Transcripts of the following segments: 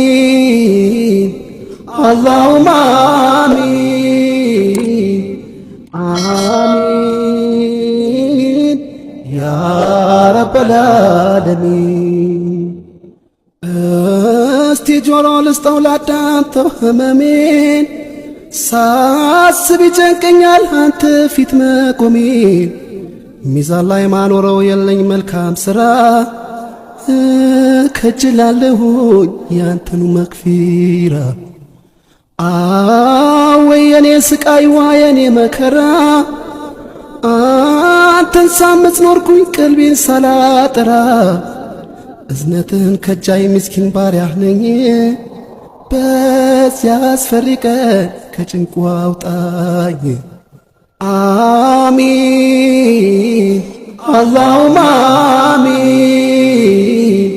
آمين اللهم آمين آمين يا رب العالمين استجورو لستولاد أنت هممين ሳስብ ይጨንቀኛል አንተ ፊት መቆሜ ሚዛን ላይ ማኖረው የለኝ መልካም ሥራ ከጅላለሁኝ ያንተኑ መክፊራ አወይ የኔ ስቃይዋ የኔ መከራ አንተን ሳመጽ ኖርኩኝ ቀልቤን ሳላጠራ እዝነትህን ከጃይ ምስኪን ባሪያህ ነኝ በዚያ አስፈሪ ቀን ከጭንቁ አውጣኝ አሚን اللهم آمين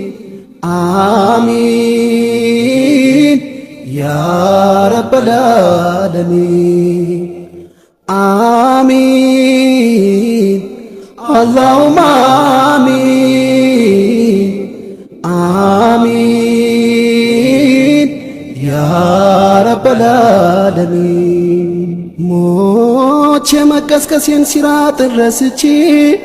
آمين يا رب العالمين آمين اللهم آمين آمين يا رب العالمين موت مكسكسين سيرات الرسچي